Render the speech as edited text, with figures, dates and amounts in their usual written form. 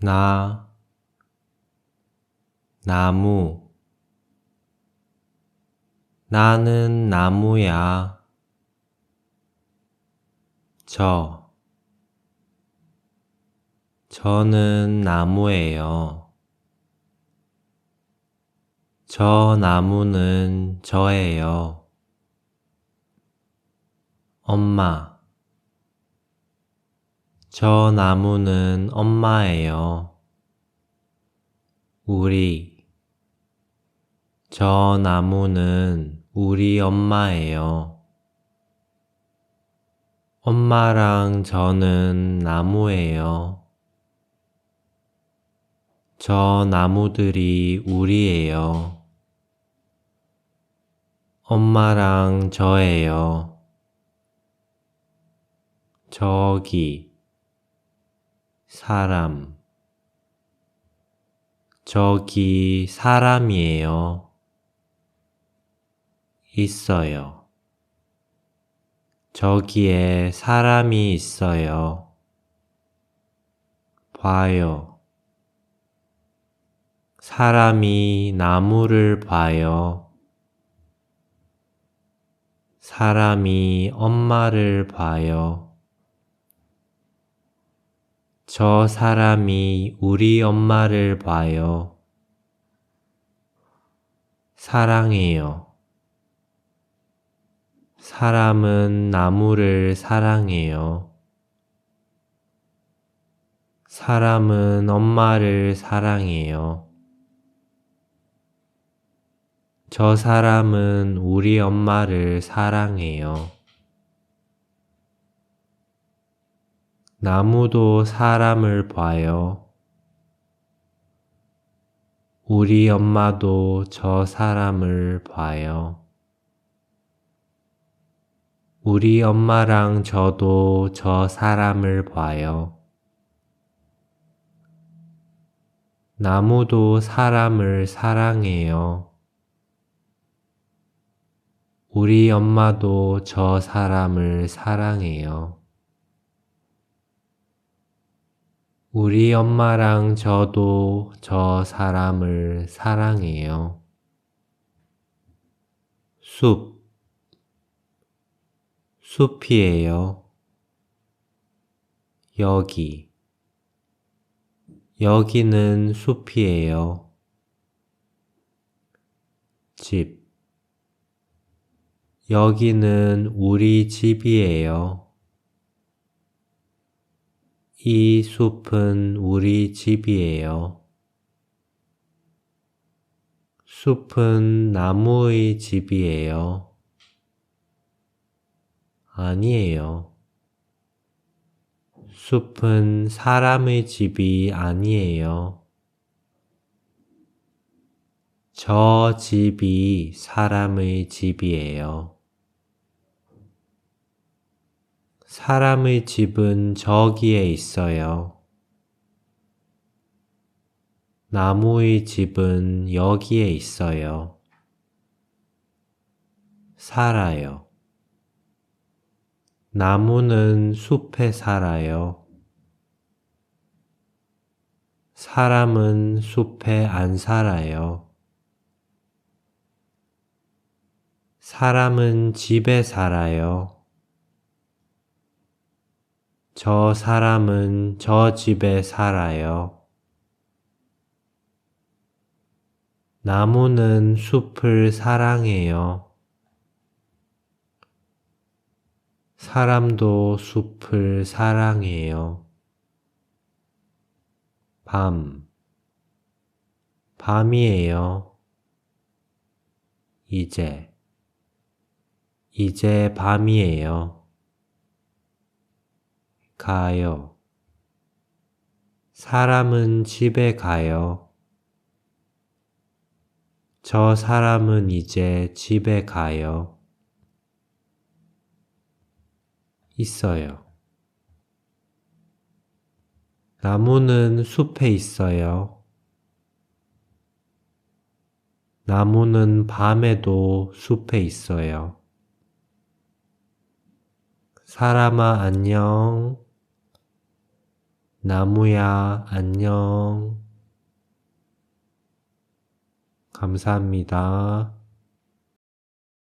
나, 나무. 나는 나무야. 저는 나무예요. 저 나무는 저예요. 엄마. 저 나무는 엄마예요. 우리. 저 나무는 우리 엄마예요. 엄마랑 저는 나무예요. 저 나무들이 우리예요. 엄마랑 저예요. 저기, 사람. 저기 사람이에요. 있어요. 저기에 사람이 있어요. 봐요. 사람이 나무를 봐요. 사람이 엄마를 봐요. 저 사람이 우리 엄마를 봐요. 사랑해요. 사람은 나무를 사랑해요. 사람은 엄마를 사랑해요. 저 사람은 우리 엄마를 사랑해요. 나무도 사람을 봐요. 우리 엄마도 저 사람을 봐요. 우리 엄마랑 저도 저 사람을 봐요. 나무도 사람을 사랑해요. 우리 엄마도 저 사람을 사랑해요. 우리 엄마랑 저도 저 사람을 사랑해요. 숲이에요. 여기는 숲이에요. 집. 여기는 우리 집이에요. 이 숲은 우리 집이에요. 숲은 나무의 집이에요. 아니에요. 숲은 사람의 집이 아니에요. 저 집이 사람의 집이에요. 사람의 집은 저기에 있어요. 나무의 집은 여기에 있어요. 살아요. 나무는 숲에 살아요. 사람은 숲에 안 살아요. 사람은 집에 살아요. 저 사람은 저 집에 살아요. 나무는 숲을 사랑해요. 사람도 숲을 사랑해요. 밤이에요. 이제 밤이에요. 가요. 사람은 집에 가요. 저 사람은 이제 집에 가요. 있어요. 나무는 숲에 있어요. 나무는 밤에도 숲에 있어요. 사람아, 안녕. 나무야, 안녕. 감사합니다.